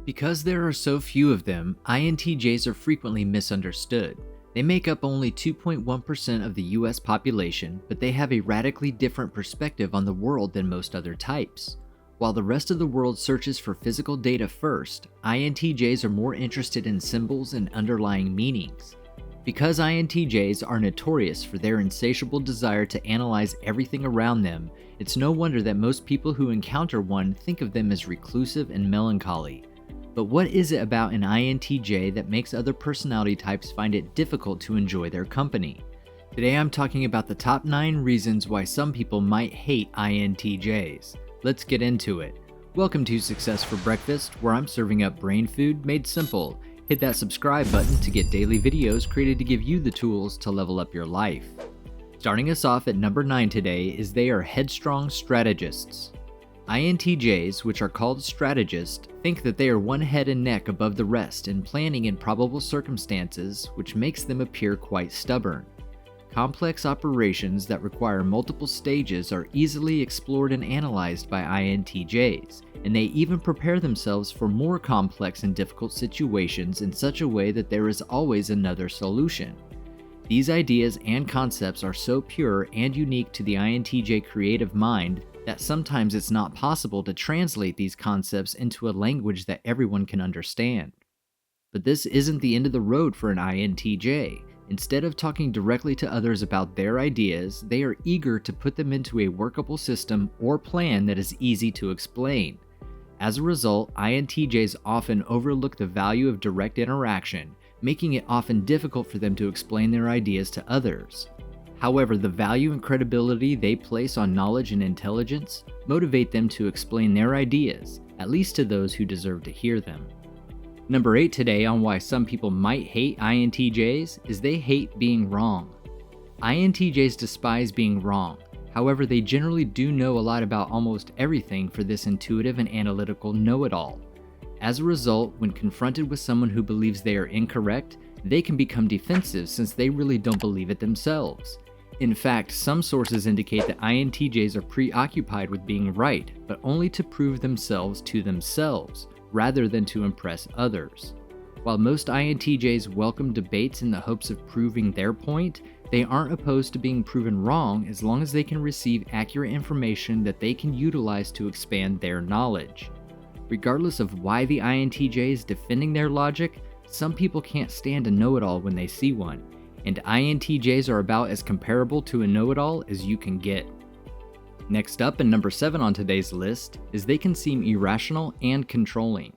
Because there are so few of them, INTJs are frequently misunderstood. They make up only 2.1% of the US population, but they have a radically different perspective on the world than most other types. While the rest of the world searches for physical data first, INTJs are more interested in symbols and underlying meanings. Because INTJs are notorious for their insatiable desire to analyze everything around them, it's no wonder that most people who encounter one think of them as reclusive and melancholy. But what is it about an INTJ that makes other personality types find it difficult to enjoy their company? Today I'm talking about the top 9 reasons why some people might hate INTJs. Let's get into it. Welcome to Success for Breakfast, where I'm serving up brain food made simple. Hit that subscribe button to get daily videos created to give you the tools to level up your life. Starting us off at number 9 today is they are headstrong strategists. INTJs, which are called strategists, think that they are one head and neck above the rest in planning in probable circumstances, which makes them appear quite stubborn. Complex operations that require multiple stages are easily explored and analyzed by INTJs, and they even prepare themselves for more complex and difficult situations in such a way that there is always another solution. These ideas and concepts are so pure and unique to the INTJ creative mind that sometimes it's not possible to translate these concepts into a language that everyone can understand. But this isn't the end of the road for an INTJ. Instead of talking directly to others about their ideas, they are eager to put them into a workable system or plan that is easy to explain. As a result, INTJs often overlook the value of direct interaction, making it often difficult for them to explain their ideas to others. However, the value and credibility they place on knowledge and intelligence motivate them to explain their ideas, at least to those who deserve to hear them. Number 8 today on why some people might hate INTJs is they hate being wrong. INTJs despise being wrong. However, they generally do know a lot about almost everything for this intuitive and analytical know-it-all. As a result, when confronted with someone who believes they are incorrect, they can become defensive since they really don't believe it themselves. In fact, some sources indicate that INTJs are preoccupied with being right, but only to prove themselves to themselves, rather than to impress others. While most INTJs welcome debates in the hopes of proving their point, they aren't opposed to being proven wrong as long as they can receive accurate information that they can utilize to expand their knowledge. Regardless of why the INTJ is defending their logic, some people can't stand a know-it-all when they see one, and INTJs are about as comparable to a know-it-all as you can get. Next up, and number 7 on today's list, is they can seem irrational and controlling.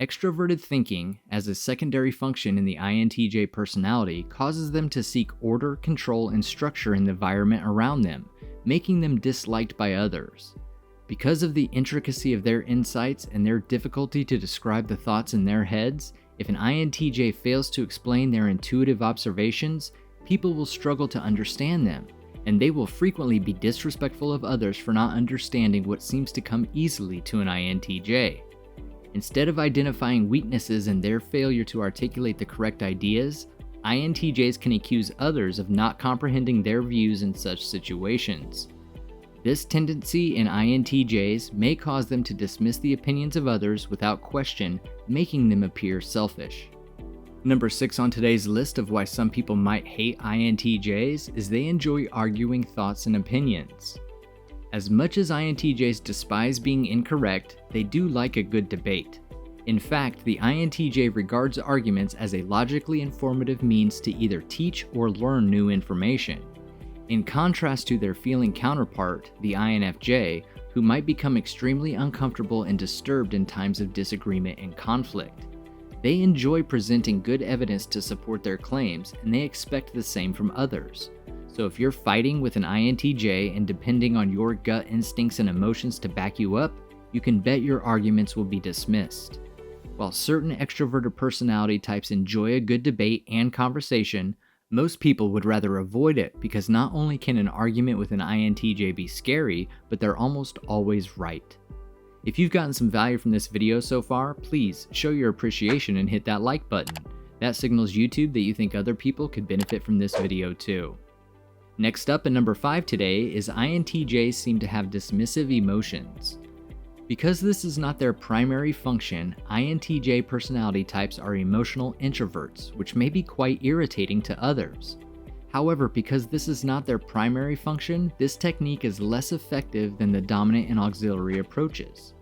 Extroverted thinking, as a secondary function in the INTJ personality, causes them to seek order, control, and structure in the environment around them, making them disliked by others. Because of the intricacy of their insights and their difficulty to describe the thoughts in their heads, if an INTJ fails to explain their intuitive observations, people will struggle to understand them, and they will frequently be disrespectful of others for not understanding what seems to come easily to an INTJ. Instead of identifying weaknesses in their failure to articulate the correct ideas, INTJs can accuse others of not comprehending their views in such situations. This tendency in INTJs may cause them to dismiss the opinions of others without question, making them appear selfish. Number 6 on today's list of why some people might hate INTJs is they enjoy arguing thoughts and opinions. As much as INTJs despise being incorrect, they do like a good debate. In fact, the INTJ regards arguments as a logically informative means to either teach or learn new information. In contrast to their feeling counterpart, the INFJ, who might become extremely uncomfortable and disturbed in times of disagreement and conflict. They enjoy presenting good evidence to support their claims, and they expect the same from others. So if you're fighting with an INTJ and depending on your gut instincts and emotions to back you up, you can bet your arguments will be dismissed. While certain extroverted personality types enjoy a good debate and conversation, most people would rather avoid it because not only can an argument with an INTJ be scary, but they're almost always right. If you've gotten some value from this video so far, please show your appreciation and hit that like button. That signals YouTube that you think other people could benefit from this video too. Next up, at number 5 today, is INTJs seem to have dismissive emotions. Because this is not their primary function, INTJ personality types are emotional introverts, which may be quite irritating to others. However, because this is not their primary function, this technique is less effective than the dominant and auxiliary approaches.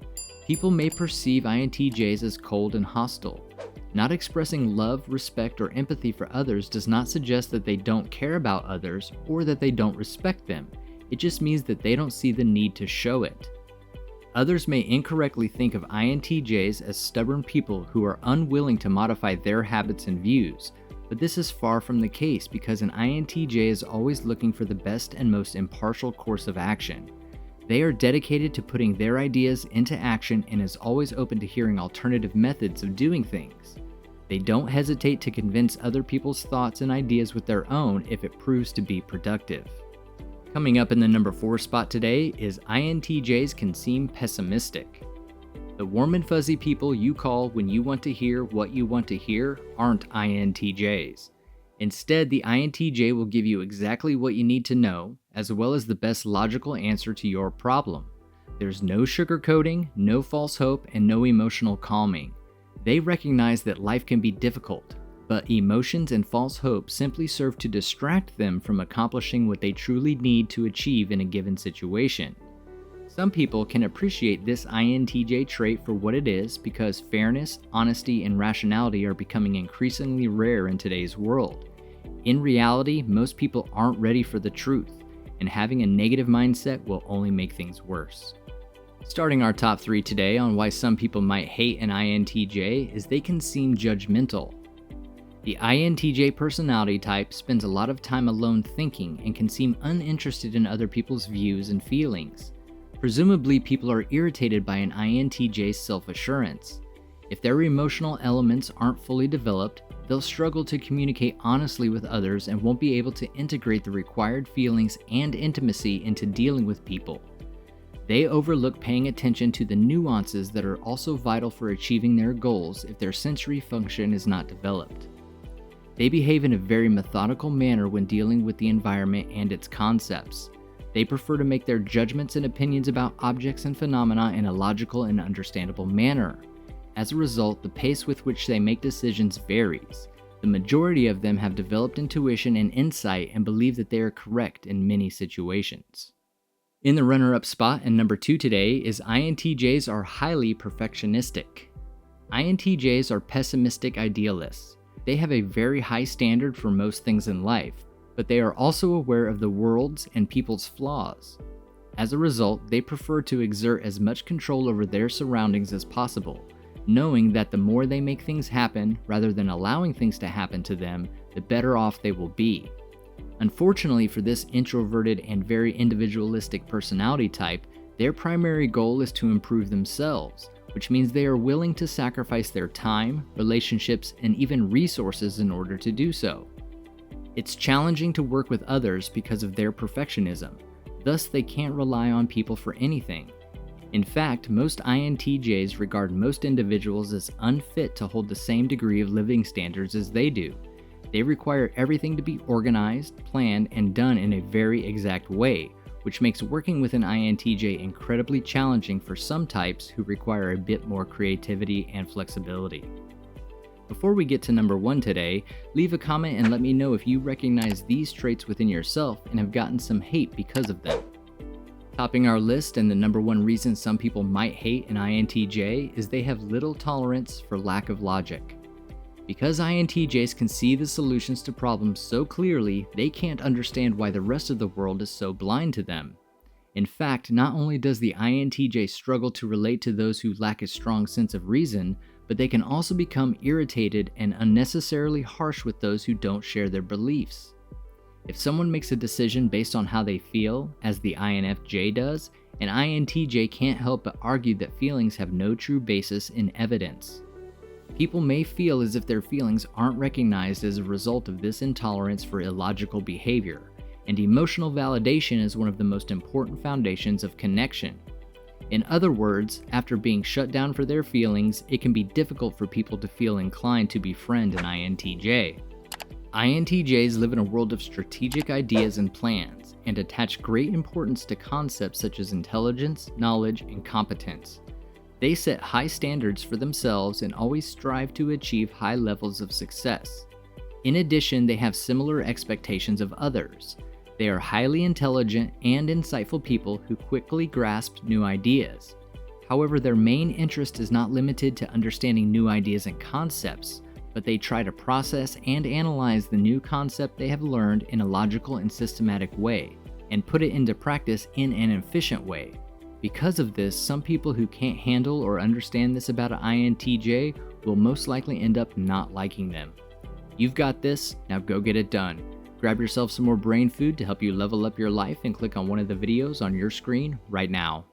People may perceive INTJs as cold and hostile. Not expressing love, respect, or empathy for others does not suggest that they don't care about others or that they don't respect them. It just means that they don't see the need to show it. Others may incorrectly think of INTJs as stubborn people who are unwilling to modify their habits and views, but this is far from the case because an INTJ is always looking for the best and most impartial course of action. They are dedicated to putting their ideas into action and is always open to hearing alternative methods of doing things. They don't hesitate to convince other people's thoughts and ideas with their own if it proves to be productive. Coming up in the number 4 spot today is INTJs can seem pessimistic. The warm and fuzzy people you call when you want to hear what you want to hear aren't INTJs. Instead, the INTJ will give you exactly what you need to know, as well as the best logical answer to your problem. There's no sugarcoating, no false hope, and no emotional calming. They recognize that life can be difficult, but emotions and false hope simply serve to distract them from accomplishing what they truly need to achieve in a given situation. Some people can appreciate this INTJ trait for what it is because fairness, honesty, and rationality are becoming increasingly rare in today's world. In reality, most people aren't ready for the truth, and having a negative mindset will only make things worse. Starting our top 3 today on why some people might hate an INTJ is they can seem judgmental. The INTJ personality type spends a lot of time alone thinking and can seem uninterested in other people's views and feelings. Presumably, people are irritated by an INTJ's self-assurance. If their emotional elements aren't fully developed, they'll struggle to communicate honestly with others and won't be able to integrate the required feelings and intimacy into dealing with people. They overlook paying attention to the nuances that are also vital for achieving their goals if their sensory function is not developed. They behave in a very methodical manner when dealing with the environment and its concepts. They prefer to make their judgments and opinions about objects and phenomena in a logical and understandable manner. As a result, the pace with which they make decisions varies. The majority of them have developed intuition and insight and believe that they are correct in many situations. In the runner-up spot and number 2 today is INTJs are highly perfectionistic. INTJs are pessimistic idealists. They have a very high standard for most things in life, but they are also aware of the world's and people's flaws. As a result, they prefer to exert as much control over their surroundings as possible, knowing that the more they make things happen rather than allowing things to happen to them, the better off they will be. Unfortunately for this introverted and very individualistic personality type, their primary goal is to improve themselves, which means they are willing to sacrifice their time, relationships, and even resources in order to do so. It's challenging to work with others because of their perfectionism, thus they can't rely on people for anything. In fact, most INTJs regard most individuals as unfit to hold the same degree of living standards as they do. They require everything to be organized, planned, and done in a very exact way, which makes working with an INTJ incredibly challenging for some types who require a bit more creativity and flexibility. Before we get to number 1 today, leave a comment and let me know if you recognize these traits within yourself and have gotten some hate because of them. Topping our list and the number 1 reason some people might hate an INTJ is they have little tolerance for lack of logic. Because INTJs can see the solutions to problems so clearly, they can't understand why the rest of the world is so blind to them. In fact, not only does the INTJ struggle to relate to those who lack a strong sense of reason, but they can also become irritated and unnecessarily harsh with those who don't share their beliefs. If someone makes a decision based on how they feel, as the INFJ does, an INTJ can't help but argue that feelings have no true basis in evidence. People may feel as if their feelings aren't recognized as a result of this intolerance for illogical behavior, and emotional validation is one of the most important foundations of connection. In other words, after being shut down for their feelings, it can be difficult for people to feel inclined to befriend an INTJ. INTJs live in a world of strategic ideas and plans, and attach great importance to concepts such as intelligence, knowledge, and competence. They set high standards for themselves and always strive to achieve high levels of success. In addition, they have similar expectations of others. They are highly intelligent and insightful people who quickly grasp new ideas. However, their main interest is not limited to understanding new ideas and concepts, but they try to process and analyze the new concept they have learned in a logical and systematic way, and put it into practice in an efficient way. Because of this, some people who can't handle or understand this about an INTJ will most likely end up not liking them. You've got this, now go get it done. Grab yourself some more brain food to help you level up your life and click on one of the videos on your screen right now.